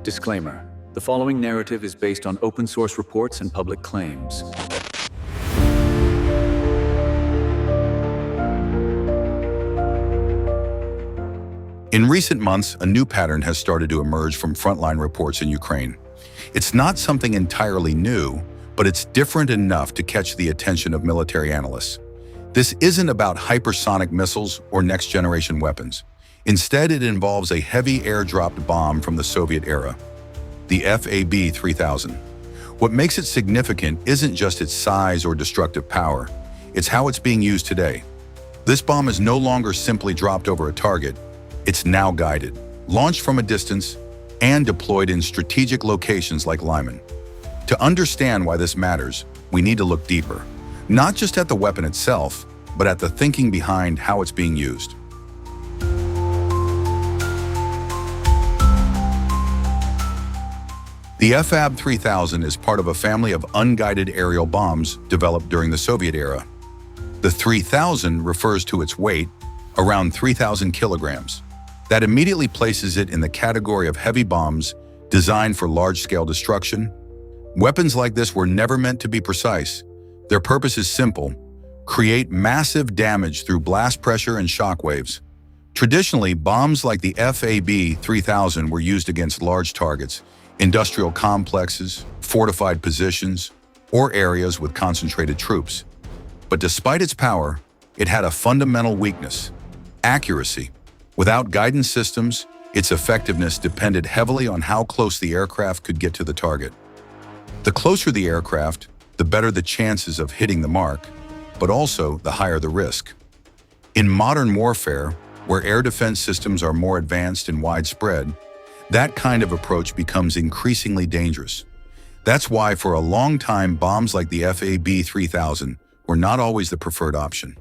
Disclaimer: the following narrative is based on open source reports and public claims. In recent months, a new pattern has started to emerge from frontline reports in Ukraine. It's not something entirely new, but it's different enough to catch the attention of military analysts. This isn't about hypersonic missiles or next-generation weapons. Instead, it involves a heavy air-dropped bomb from the Soviet era, the FAB-3000. What makes it significant isn't just its size or destructive power, it's how it's being used today. This bomb is no longer simply dropped over a target, it's now guided, launched from a distance, and deployed in strategic locations like Lyman. To understand why this matters, we need to look deeper, not just at the weapon itself, but at the thinking behind how it's being used. The FAB-3000 is part of a family of unguided aerial bombs developed during the Soviet era. The 3000 refers to its weight, around 3,000 kilograms. That immediately places it in the category of heavy bombs designed for large-scale destruction. Weapons like this were never meant to be precise. Their purpose is simple: create massive damage through blast pressure and shock waves. Traditionally, bombs like the FAB-3000 were used against large targets, industrial complexes, fortified positions, or areas with concentrated troops. But despite its power, it had a fundamental weakness: accuracy. Without guidance systems, its effectiveness depended heavily on how close the aircraft could get to the target. The closer the aircraft, the better the chances of hitting the mark, but also the higher the risk. In modern warfare, where air defense systems are more advanced and widespread, that kind of approach becomes increasingly dangerous. That's why for a long time, bombs like the FAB-3000 were not always the preferred option.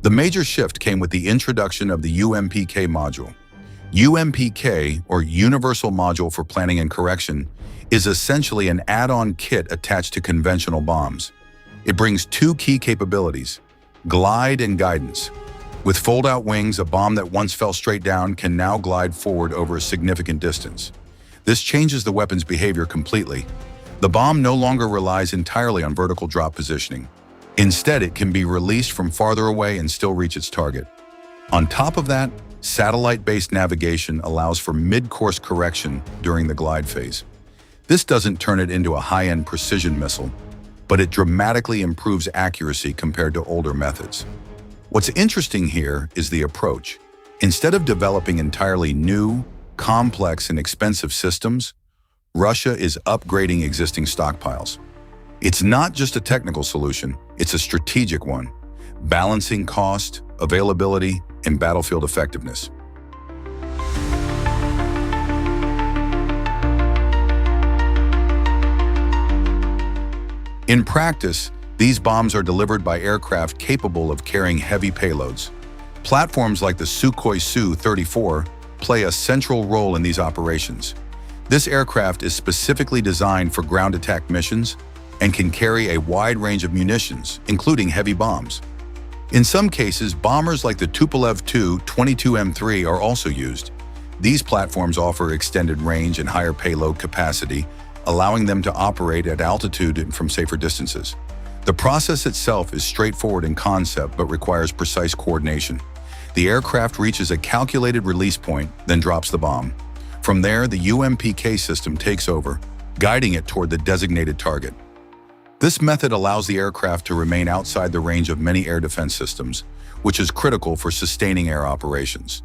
The major shift came with the introduction of the UMPK module. UMPK, or Universal Module for Planning and Correction, is essentially an add-on kit attached to conventional bombs. It brings two key capabilities: glide and guidance. With fold-out wings, a bomb that once fell straight down can now glide forward over a significant distance. This changes the weapon's behavior completely. The bomb no longer relies entirely on vertical drop positioning. Instead, it can be released from farther away and still reach its target. On top of that, satellite-based navigation allows for mid-course correction during the glide phase. This doesn't turn it into a high-end precision missile, but it dramatically improves accuracy compared to older methods. What's interesting here is the approach. Instead of developing entirely new, complex, and expensive systems, Russia is upgrading existing stockpiles. It's not just a technical solution, it's a strategic one, balancing cost, availability, and battlefield effectiveness. In practice, these bombs are delivered by aircraft capable of carrying heavy payloads. Platforms like the Sukhoi Su-34 play a central role in these operations. This aircraft is specifically designed for ground attack missions and can carry a wide range of munitions, including heavy bombs. In some cases, bombers like the Tupolev Tu-22M3 are also used. These platforms offer extended range and higher payload capacity, allowing them to operate at altitude and from safer distances. The process itself is straightforward in concept but requires precise coordination. The aircraft reaches a calculated release point, then drops the bomb. From there, the UMPK system takes over, guiding it toward the designated target. This method allows the aircraft to remain outside the range of many air defense systems, which is critical for sustaining air operations.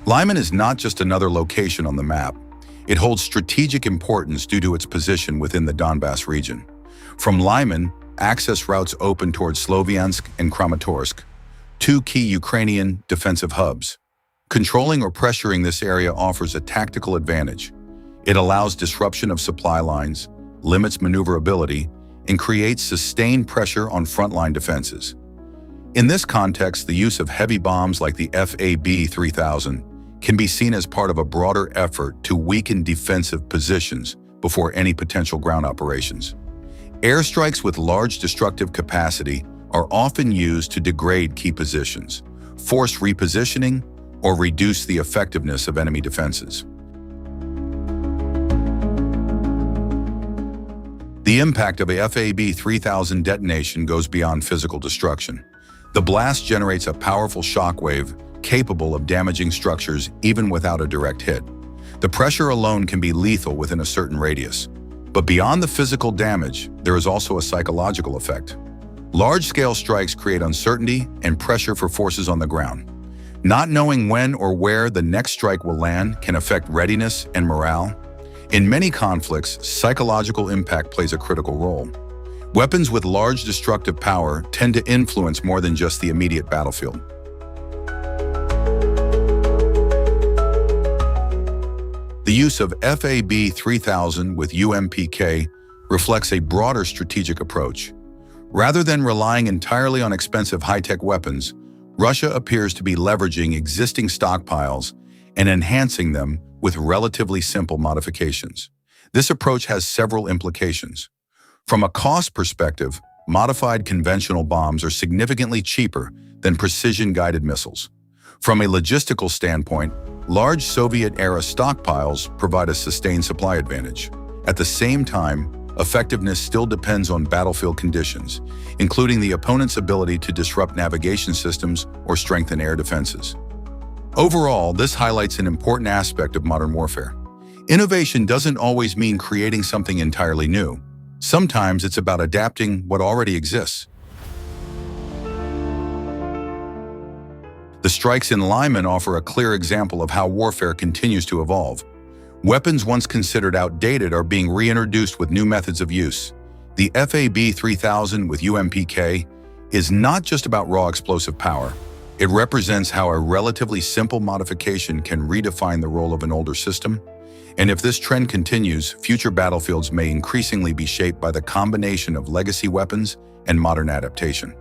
Lyman is not just another location on the map. It holds strategic importance due to its position within the Donbass region. From Lyman, access routes open towards Sloviansk and Kramatorsk, two key Ukrainian defensive hubs. Controlling or pressuring this area offers a tactical advantage. It allows disruption of supply lines, limits maneuverability, and creates sustained pressure on frontline defenses. In this context, the use of heavy bombs like the FAB-3000 can be seen as part of a broader effort to weaken defensive positions before any potential ground operations. Airstrikes with large destructive capacity are often used to degrade key positions, force repositioning, or reduce the effectiveness of enemy defenses. The impact of a FAB-3000 detonation goes beyond physical destruction. The blast generates a powerful shockwave capable of damaging structures even without a direct hit. The pressure alone can be lethal within a certain radius. But beyond the physical damage, there is also a psychological effect. Large-scale strikes create uncertainty and pressure for forces on the ground. Not knowing when or where the next strike will land can affect readiness and morale. In many conflicts, psychological impact plays a critical role. Weapons with large destructive power tend to influence more than just the immediate battlefield. The use of FAB-3000 with UMPK reflects a broader strategic approach. Rather than relying entirely on expensive high-tech weapons, Russia appears to be leveraging existing stockpiles and enhancing them with relatively simple modifications. This approach has several implications. From a cost perspective, modified conventional bombs are significantly cheaper than precision-guided missiles. From a logistical standpoint, large Soviet-era stockpiles provide a sustained supply advantage. At the same time, effectiveness still depends on battlefield conditions, including the opponent's ability to disrupt navigation systems or strengthen air defenses. Overall, this highlights an important aspect of modern warfare. Innovation doesn't always mean creating something entirely new. Sometimes it's about adapting what already exists. The strikes in Lyman offer a clear example of how warfare continues to evolve. Weapons once considered outdated are being reintroduced with new methods of use. The FAB-3000 with UMPK is not just about raw explosive power. It represents how a relatively simple modification can redefine the role of an older system. And if this trend continues, future battlefields may increasingly be shaped by the combination of legacy weapons and modern adaptation.